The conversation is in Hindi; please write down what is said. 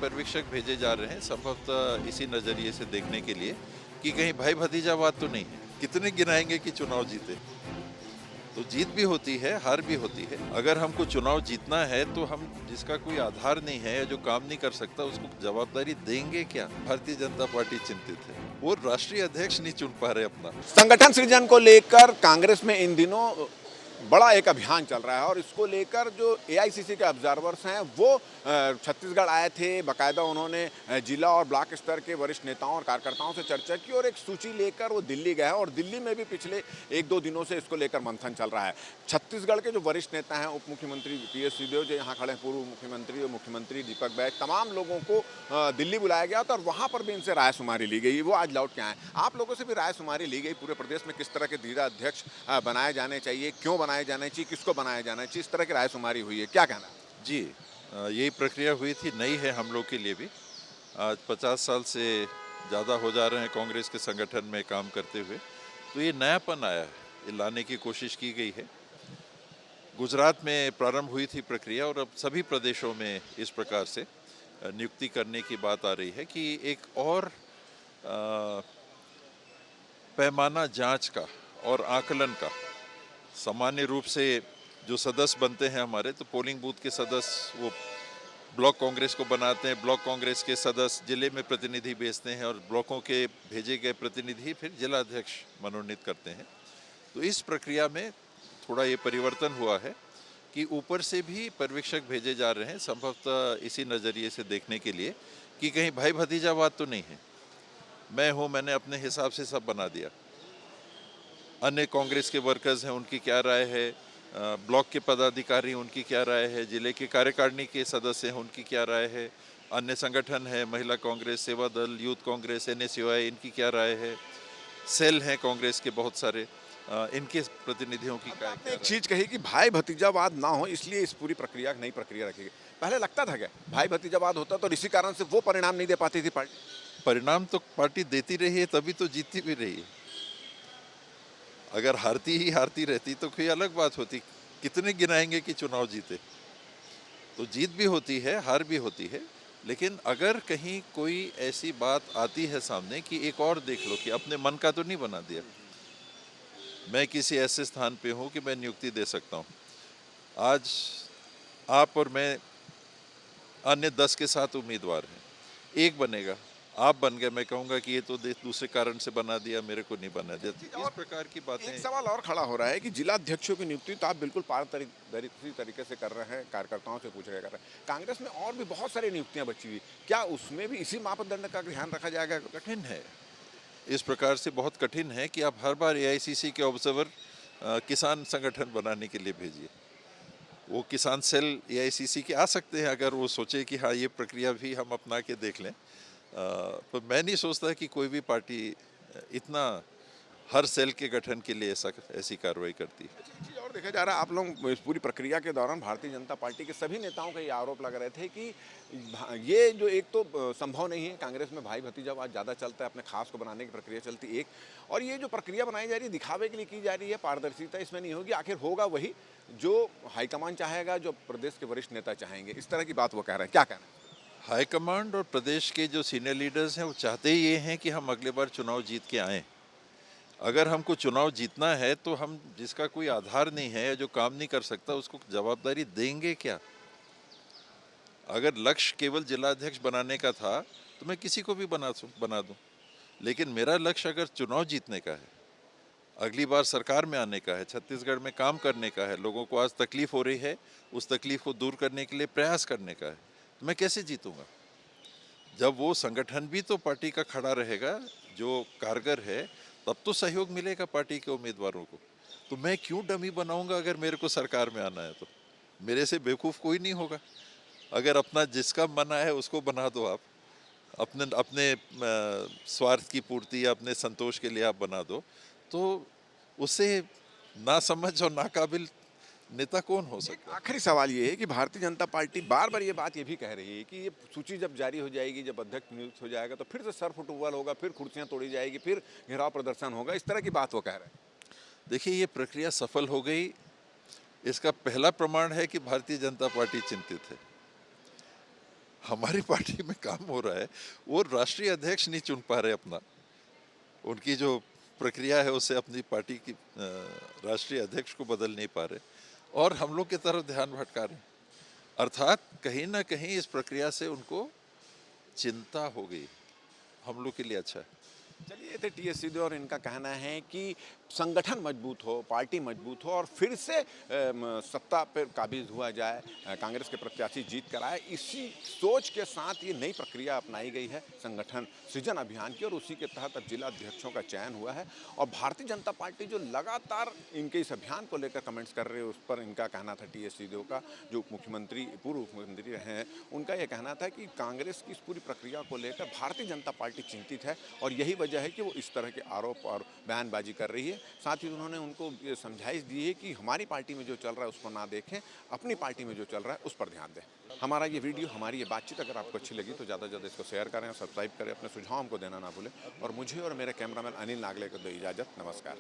पर्यवेक्षक भेजे जा रहे हैं संभवतः इसी नज़रिए से देखने के लिए कि कहीं भाई भतीजावाद तो नहीं है। कितने गिनाएंगे कि चुनाव जीते? तो जीत भी होती है, हार भी होती है। अगर हमको चुनाव जीतना है तो हम जिसका कोई आधार नहीं है या जो काम नहीं कर सकता उसको जवाबदारी देंगे क्या? भारतीय जनता पार्टी चिंतित है। वो राष्ट्रीय अध्यक्ष नहीं चुन पा रहे अपना। संगठन सृजन को लेकर कांग्रेस में इन दिनों बड़ा एक अभियान चल रहा है और इसको लेकर जो एआईसीसी के ऑब्जर्वर्स हैं वो छत्तीसगढ़ आए थे। बाकायदा उन्होंने जिला और ब्लॉक स्तर के वरिष्ठ नेताओं और कार्यकर्ताओं से चर्चा की और एक सूची लेकर वो दिल्ली गए और दिल्ली में भी पिछले 1-2 दिनों से इसको लेकर मंथन चल रहा है। छत्तीसगढ़ के जो वरिष्ठ नेता हैं, उप मुख्यमंत्री पीएस सिंहदेव जो यहाँ खड़े हैं, पूर्व मुख्यमंत्री और मुख्यमंत्री दीपक बैज, तमाम लोगों को दिल्ली बुलाया गया था और वहाँ पर भी इनसे रायशुमारी ली गई। वो आज लौट के आए। आप लोगों से भी रायशुमारी ली गई पूरे प्रदेश में किस तरह के जिला अध्यक्ष बनाए जाने चाहिए, क्यों बनाए जाने चाहिए, किसको बनाया जाना चाहिए, इस तरह की रायशुमारी हुई है, क्या कहना? जी, यही प्रक्रिया हुई थी, नई है हम लोग के लिए भी। आज 50 साल से ज़्यादा हो जा रहे हैं कांग्रेस के संगठन में काम करते हुए, तो ये नयापन आया है, ये लाने की कोशिश की गई है। गुजरात में प्रारंभ हुई थी प्रक्रिया और अब सभी प्रदेशों में इस प्रकार से नियुक्ति करने की बात आ रही है कि एक और पैमाना जांच का और आकलन का। सामान्य रूप से जो सदस्य बनते हैं हमारे, तो पोलिंग बूथ के सदस्य वो ब्लॉक कांग्रेस को बनाते हैं, ब्लॉक कांग्रेस के सदस्य जिले में प्रतिनिधि भेजते हैं और ब्लॉकों के भेजे गए प्रतिनिधि फिर जिला अध्यक्ष मनोनीत करते हैं। तो इस प्रक्रिया में थोड़ा ये परिवर्तन हुआ है कि ऊपर से भी पर्यवेक्षक भेजे जा रहे हैं संभवतः इसी नज़रिए से देखने के लिए कि कहीं भाई भतीजावाद तो नहीं है। मैं हूँ, मैंने अपने हिसाब से सब बना दिया। अन्य कांग्रेस के वर्कर्स हैं, उनकी क्या राय है, ब्लॉक के पदाधिकारी उनकी क्या राय है, जिले के कार्यकारिणी के सदस्य हैं उनकी क्या राय है, अन्य संगठन है, महिला कांग्रेस, सेवा दल, यूथ कांग्रेस, एनएसयूआई, इनकी क्या राय है, सेल हैं कांग्रेस के बहुत सारे, इनके प्रतिनिधियों की क्या एक चीज कही कि भाई भतीजावाद ना हो इसलिए इस पूरी प्रक्रिया नई प्रक्रिया रखी गई। पहले लगता था क्या भाई भतीजावाद होता तो इसी कारण से वो परिणाम नहीं दे पाती थी पार्टी? परिणाम तो पार्टी देती रही है, तभी तो जीतती भी रही है। अगर हारती रहती तो कोई अलग बात होती। कितने गिनाएंगे कि चुनाव जीते? तो जीत भी होती है, हार भी होती है। लेकिन अगर कहीं कोई ऐसी बात आती है सामने कि एक और देख लो, कि अपने मन का तो नहीं बना दिया, मैं किसी ऐसे स्थान पे हूँ कि मैं नियुक्ति दे सकता हूँ। आज आप और मैं अन्य 10 के साथ उम्मीदवार हैं, एक बनेगा, आप बन गए, मैं कहूंगा कि ये तो दूसरे कारण से बना दिया, मेरे को नहीं बना दिया। इस प्रकार की बातें। एक सवाल और खड़ा हो रहा है कि जिला अध्यक्षों की नियुक्ति तो आप बिल्कुल पारदर्शी तरीके से कर रहे हैं, कार्यकर्ताओं से पूछ रहे कर रहे हैं। कांग्रेस में और भी बहुत सारी नियुक्तियां बची हुई, क्या उसमें भी इसी मापदंड का ध्यान रखा जाएगा? कठिन है, इस प्रकार से बहुत कठिन है कि आप हर बार एआईसीसी के ऑब्जर्वर किसान संगठन बनाने के लिए भेजिए। वो किसान सेल एआईसीसी के आ सकते हैं अगर वो सोचे कि हाँ ये प्रक्रिया भी हम अपना के देख लें। पर मैं नहीं सोचता कि कोई भी पार्टी इतना हर सेल के गठन के लिए ऐसी कार्रवाई करती है। एक चीज़ और देखा जा रहा है, आप लोग इस पूरी प्रक्रिया के दौरान भारतीय जनता पार्टी के सभी नेताओं का ये आरोप लग रहे थे कि ये जो एक तो संभव नहीं है, कांग्रेस में भाई भतीजावाद ज़्यादा चलता है, अपने खास को बनाने की प्रक्रिया चलती है एक, और ये जो प्रक्रिया बनाई जा रही है दिखावे के लिए की जा रही है, पारदर्शिता इसमें नहीं होगी। आखिर होगा वही जो हाईकमान चाहेगा, जो प्रदेश के वरिष्ठ नेता चाहेंगे, इस तरह की बात वो कह रहे हैं, क्या कहना है? हाईकमांड और प्रदेश के जो सीनियर लीडर्स हैं वो चाहते ही ये हैं कि हम अगले बार चुनाव जीत के आएँ। अगर हमको चुनाव जीतना है तो हम जिसका कोई आधार नहीं है या जो काम नहीं कर सकता उसको जवाबदारी देंगे क्या? अगर लक्ष्य केवल जिलाध्यक्ष बनाने का था तो मैं किसी को भी बना दूं, लेकिन मेरा लक्ष्य अगर चुनाव जीतने का है, अगली बार सरकार में आने का है, छत्तीसगढ़ में काम करने का है, लोगों को आज तकलीफ हो रही है, उस तकलीफ को दूर करने के लिए प्रयास करने का है, तो मैं कैसे जीतूंगा? जब वो संगठन भी तो पार्टी का खड़ा रहेगा जो कारगर है, तब तो सहयोग मिलेगा पार्टी के उम्मीदवारों को। तो मैं क्यों डमी बनाऊंगा अगर मेरे को सरकार में आना है? तो मेरे से बेवकूफ़ कोई नहीं होगा। अगर अपना जिसका मन है उसको बना दो आप, अपने अपने स्वार्थ की पूर्ति या अपने संतोष के लिए आप बना दो, तो उससे नासमझ और नाकाबिल नेता कौन हो सकता है? आखिरी सवाल ये है कि भारतीय जनता पार्टी बार बार ये बात ये भी कह रही है कि ये सूची जब जारी हो जाएगी, जब अध्यक्ष नियुक्त हो जाएगा तो फिर से सर फुटबॉल होगा, फिर कुर्सियां तोड़ी जाएगी, फिर घेराव प्रदर्शन होगा, इस तरह की बात वो कह रहे हैं। देखिए, ये प्रक्रिया सफल हो गई, इसका पहला प्रमाण है कि भारतीय जनता पार्टी चिंतित है। हमारी पार्टी में काम हो रहा है, वो राष्ट्रीय अध्यक्ष नहीं चुन पा रहे अपना, उनकी जो प्रक्रिया है उससे अपनी पार्टी की राष्ट्रीय अध्यक्ष को बदल नहीं पा रहे और हम लोग की तरफ ध्यान भटका रहे हैं। अर्थात कहीं ना कहीं इस प्रक्रिया से उनको चिंता हो गई। हम लोग के लिए अच्छा है। चलिए, ये थे टीएस सिंहदेव और इनका कहना है कि संगठन मजबूत हो, पार्टी मजबूत हो और फिर से सत्ता पर काबिज हुआ जाए, कांग्रेस के प्रत्याशी जीत कर आए, इसी सोच के साथ ये नई प्रक्रिया अपनाई गई है संगठन सृजन अभियान की और उसी के तहत अब जिला अध्यक्षों का चयन हुआ है। और भारतीय जनता पार्टी जो लगातार इनके इस अभियान को लेकर कमेंट्स कर रहे हैं, उस पर इनका कहना था, टीएस सिंहदेव का, जो उप मुख्यमंत्री पूर्व मुख्यमंत्री रहे हैं, उनका यह कहना था कि कांग्रेस की इस पूरी प्रक्रिया को लेकर भारतीय जनता पार्टी चिंतित है और यही वजह है कि वो इस तरह के आरोप और बयानबाजी कर रही है। साथ ही उन्होंने उनको ये समझाइश दी है कि हमारी पार्टी में जो चल रहा है उस पर ना देखें, अपनी पार्टी में जो चल रहा है उस पर ध्यान दें। हमारा ये वीडियो, हमारी ये बातचीत अगर आपको अच्छी लगी तो ज़्यादा से ज़्यादा इसको शेयर करें और सब्सक्राइब करें, अपने सुझाव हमको देना ना भूलें और मुझे और मेरे कैमरामैन अनिल नागले को दो इजाज़त। नमस्कार।